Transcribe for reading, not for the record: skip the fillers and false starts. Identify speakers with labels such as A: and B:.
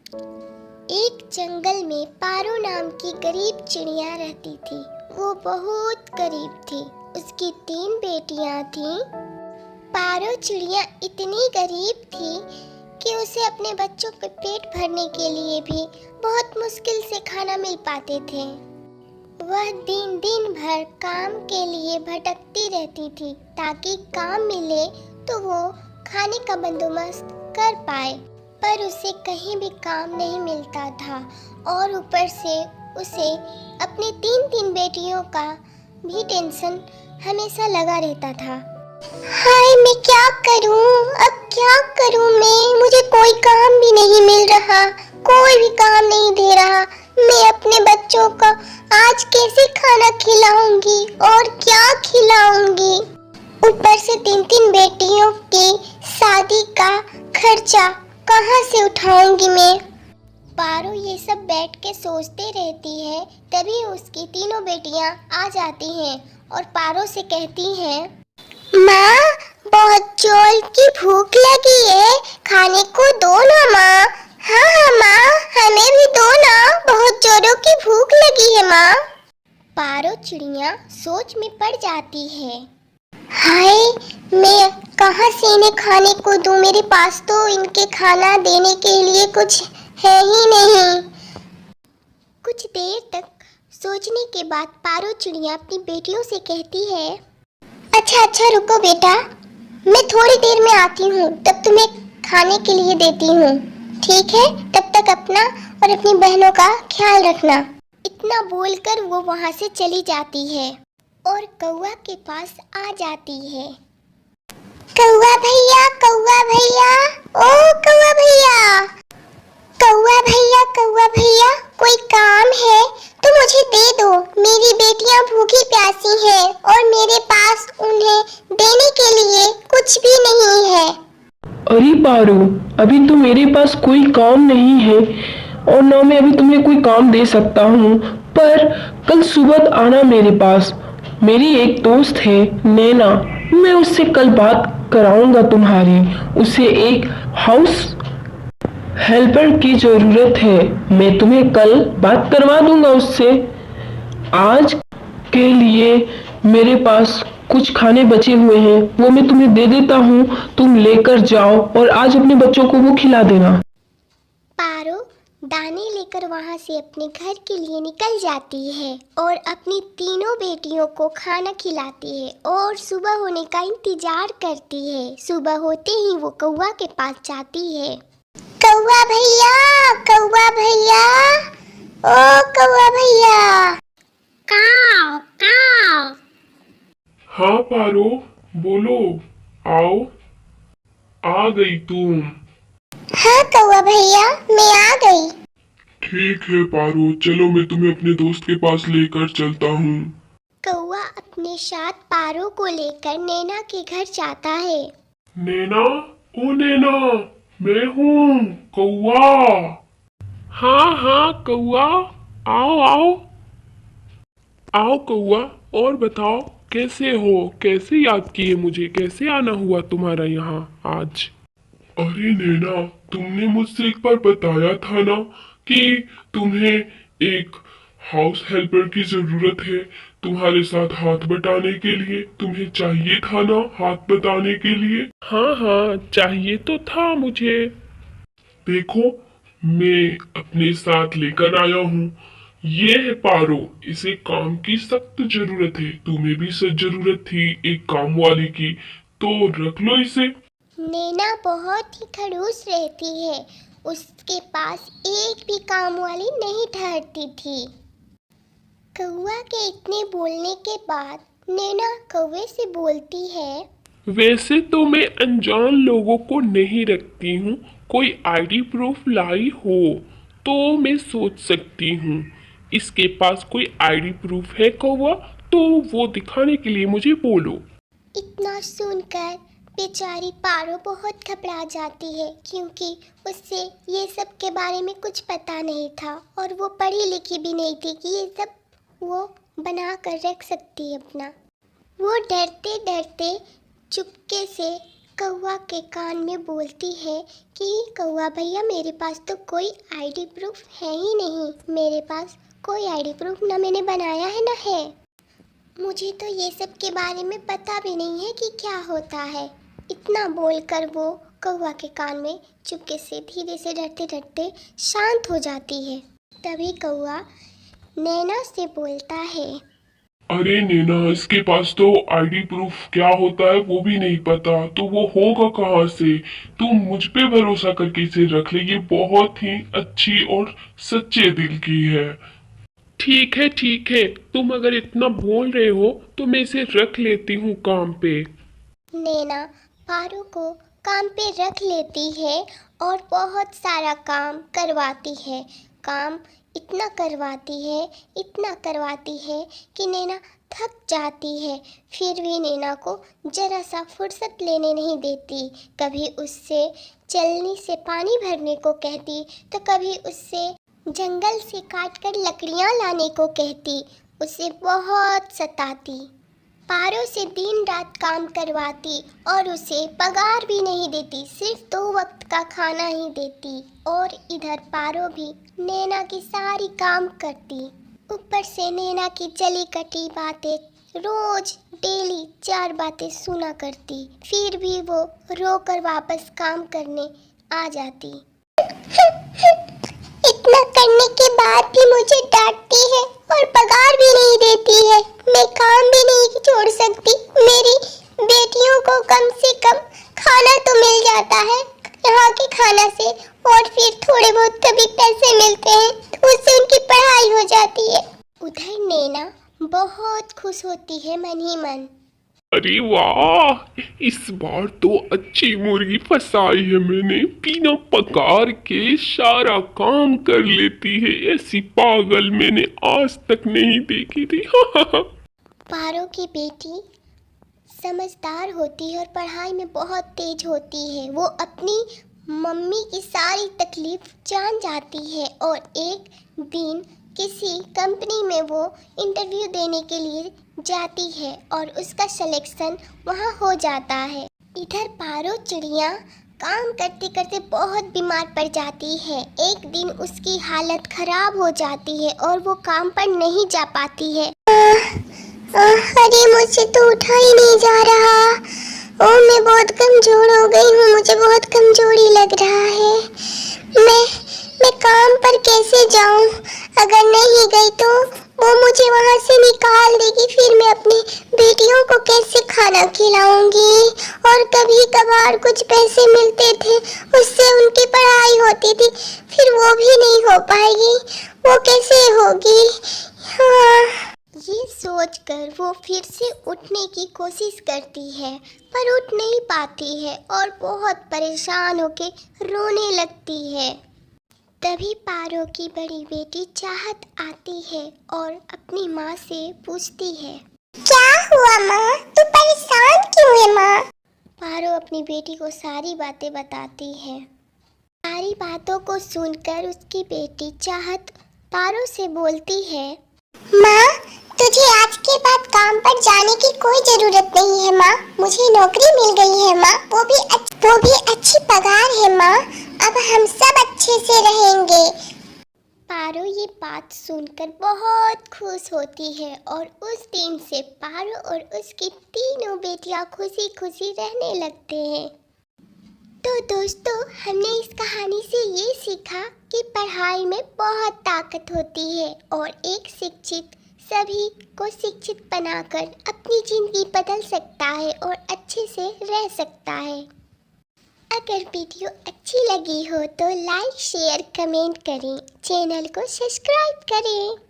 A: एक जंगल में पारो नाम की गरीब चिड़िया रहती थी। वो बहुत गरीब थी। उसकी 3 बेटियां थीं। पारो चिड़िया इतनी गरीब थी कि उसे अपने बच्चों के पेट भरने के लिए भी बहुत मुश्किल से खाना मिल पाते थे। वह दिन दिन भर काम के लिए भटकती रहती थी ताकि काम मिले तो वो खाने का बंदोबस्त कर पाए, पर उसे कहीं भी काम नहीं मिलता था और ऊपर से उसे अपनी 3 बेटियों का भी टेंशन हमेशा लगा रहता था। हाय, मैं क्या करूं? अब क्या करूं मैं? मुझे कोई काम भी नहीं मिल रहा, कोई भी काम नहीं दे रहा। मैं अपने बच्चों को आज कैसे खाना खिलाऊंगी और क्या खिलाऊंगी? ऊपर से 3 बेटियों की शादी का खर्चा कहाँ से उठाऊंगी मैं? पारो ये सब बैठ के सोचते रहती है। तभी उसकी 3 बेटियां आ जाती हैं और पारो से कहती हैं, माँ, बहुत जोर की भूख लगी है, खाने को दो ना माँ। हाँ हाँ माँ, हमें भी दो ना, बहुत जोरों की भूख लगी है माँ। पारो चिड़िया सोच में पड़ जाती है। हाय, मैं कहाँ से इन्हें खाने को दूँ? मेरे पास तो इनके खाना देने के लिए कुछ है ही नहीं। कुछ देर तक सोचने के बाद पारो चिड़िया अपनी बेटियों से कहती है, अच्छा अच्छा रुको बेटा, मैं थोड़ी देर में आती हूँ, तब तुम्हें खाने के लिए देती हूँ, ठीक है? तब तक अपना और अपनी बहनों का ख्याल रखना। इतना बोलकर वो वहाँ से चली जाती है और कौवा के पास आ जाती है। कौवा भैया, कौवा भैया, ओ कौवा भैया, कौवा भैया, कौवा भैया, कोई काम है तो मुझे दे दो। मेरी बेटियां भूखी प्यासी हैं और मेरे पास उन्हें देने के लिए कुछ भी नहीं है।
B: अरे पारो, अभी तो मेरे पास कोई काम नहीं है और ना मैं अभी तुम्हें कोई काम दे सकता हूँ, पर कल सुबह आना मेरे पास। मेरी एक दोस्त है नैना, मैं उससे कल बात कराऊंगा तुम्हारी। उसे एक हाउस हेल्पर की ज़रूरत है। मैं तुम्हें कल बात करवा दूंगा उससे। आज के लिए मेरे पास कुछ खाने बचे हुए हैं, वो मैं तुम्हें दे देता हूँ, तुम लेकर जाओ और आज अपने बच्चों को वो खिला देना।
A: पारो दाने लेकर वहाँ से अपने घर के लिए निकल जाती है और अपनी 3 बेटियों को खाना खिलाती है और सुबह होने का इंतजार करती है। सुबह होते ही वो कौवा के पास जाती है। कौवा भैया, कौवा भैया, ओ कौवा भैया। काव काव।
C: हाँ पारो, बोलो, आओ, आ गई तुम।
A: हाँ कौवा भैया, मैं आ गई।
C: ठीक है पारो, चलो मैं तुम्हें अपने दोस्त के पास लेकर चलता हूँ।
A: कौवा अपने साथ पारो को लेकर नैना के घर जाता है।
C: नैना, ओ नैना, मैं हूँ कौवा। हाँ हाँ कौवा, आओ आओ, आओ कौवा, और बताओ कैसे हो? कैसे याद किए मुझे? कैसे आना हुआ तुम्हारा यहाँ आज? अरे नैना, तुमने मुझसे एक बार बताया था ना कि तुम्हें एक हाउस हेल्पर की जरूरत है, तुम्हारे साथ हाथ बटाने के लिए। तुम्हें चाहिए था ना हाथ बटाने के लिए? हाँ हाँ, चाहिए तो था मुझे। देखो, मैं अपने साथ लेकर आया हूँ। ये है पारो, इसे काम की सख्त जरूरत है। तुम्हें भी सख्त जरूरत थी एक काम वाली की, तो रख लो इसे।
A: नैना बहुत ही खड़ूस रहती है। उसके पास एक भी काम वाली नहीं ठहरती थी। कौवा के इतने बोलने के बाद नैना कौवे से बोलती है,
C: वैसे तो मैं अनजान लोगों को नहीं रखती हूँ। कोई आईडी प्रूफ लाई हो तो मैं सोच सकती हूँ। इसके पास कोई आईडी प्रूफ है कौवा? तो वो दिखाने के लिए मुझे बोलो।
A: इतना सुनकर बेचारी पारो बहुत घबरा जाती है क्योंकि उससे ये सब के बारे में कुछ पता नहीं था और वो पढ़ी लिखी भी नहीं थी कि ये सब वो बना कर रख सकती है अपना। वो डरते डरते चुपके से कौवा के कान में बोलती है कि कौवा भैया, मेरे पास तो कोई आईडी प्रूफ है ही नहीं, मेरे पास कोई आईडी प्रूफ ना मैंने बनाया है ना है। मुझे तो ये सब के बारे में पता भी नहीं है कि क्या होता है। इतना बोलकर वो कौवा के कान में चुपके से धीरे से डरते डरते शांत हो जाती है। तभी कौवा नैना से बोलता है,
C: अरे नैना, इसके पास तो आईडी प्रूफ क्या होता है वो भी नहीं पता, तो वो होगा कहाँ से? तुम मुझ पे भरोसा करके इसे रख ले, ये बहुत ही अच्छी और सच्चे दिल की है। ठीक है, तुम अगर इतना बोल रहे हो तो मैं इसे रख लेती हूँ काम पे।
A: नैना पारो को काम पे रख लेती है और बहुत सारा काम करवाती है। काम इतना करवाती है कि नैना थक जाती है। फिर भी नैना को जरा सा फुर्सत लेने नहीं देती। कभी उससे चलनी से पानी भरने को कहती तो कभी उससे जंगल से काटकर लकड़ियाँ लाने को कहती। उसे बहुत सताती, पारो से दिन रात काम करवाती और उसे पगार भी नहीं देती, सिर्फ 2 वक्त का खाना ही देती। और इधर पारो भी नैना की सारी काम करती। ऊपर से नैना की चली कटी बातें रोज डेली 4 बातें सुना करती। फिर भी वो रोकर वापस काम करने आ जाती। इतना करने के बाद भी मुझे डांटती है और पगार भी नहीं देती है। मैं काम भी नहीं छोड़ सकती। मेरी बेटियों को कम से कम खाना तो मिल जाता है यहाँ के खाना से, और फिर थोड़े बहुत कभी पैसे मिलते हैं तो उससे उनकी पढ़ाई हो जाती है। उधर नैना बहुत खुश होती है मन ही मन।
C: अरे वाह, इस बार तो अच्छी मुर्गी फंसाई है मैंने। बिना पगार के सारा काम कर लेती है, ऐसी पागल मैंने आज तक नहीं देखी थी।
A: पारो की बेटी समझदार होती है और पढ़ाई में बहुत तेज होती है। वो अपनी मम्मी की सारी तकलीफ जान जाती है और एक दिन किसी कंपनी में वो इंटरव्यू देने के लिए जाती है और उसका सिलेक्शन वहाँ हो जाता है। इधर पारो चिड़िया काम करते करते बहुत बीमार पड़ जाती है। एक दिन उसकी हालत खराब हो जाती है और वो काम पर नहीं जा पाती है। अरे मुझसे तो उठा ही नहीं जा रहा। ओ, मैं बहुत कमजोर हो गई हूँ, मुझे बहुत कमजोरी लग रहा है। मैं काम पर कैसे जाऊँ? अगर नहीं गई तो वो मुझे वहाँ से निकाल देगी। फिर मैं अपनी बेटियों को कैसे खाना खिलाऊंगी? और कभी कभार कुछ पैसे मिलते थे, उससे उनकी पढ़ाई होती थी, फिर वो भी नहीं हो पाएगी। वो कैसे होगी? हाँ। ये सोचकर वो फिर से उठने की कोशिश करती है पर उठ नहीं पाती है और बहुत परेशान होके रोने लगती है। तभी पारो की बड़ी बेटी चाहत आती है और अपनी माँ से पूछती है, क्या हुआ माँ? तू परेशान क्यों है माँ? पारो अपनी बेटी को सारी बातें बताती है। सारी बातों को सुनकर उसकी बेटी चाहत पारो से बोलती है, माँ, तुझे आज के बाद काम पर जाने की कोई जरूरत नहीं है माँ। मुझे नौकरी मिल गई है माँ, वो भी अच्छी पगार है माँ। अब हम सब अच्छे से रहेंगे। पारो ये बात सुनकर बहुत खुश होती है और उस दिन से पारो और उसकी तीनों बेटियां खुशी खुशी रहने लगते हैं। तो दोस्तों, हमने इस कहानी से ये सीखा कि पढ़ाई में बहुत ताकत होती है और एक शिक्षित सभी को शिक्षित बनाकर अपनी जिंदगी बदल सकता है और अच्छे से रह सकता है। अगर वीडियो अच्छी लगी हो तो लाइक, शेयर, कमेंट करें, चैनल को सब्सक्राइब करें।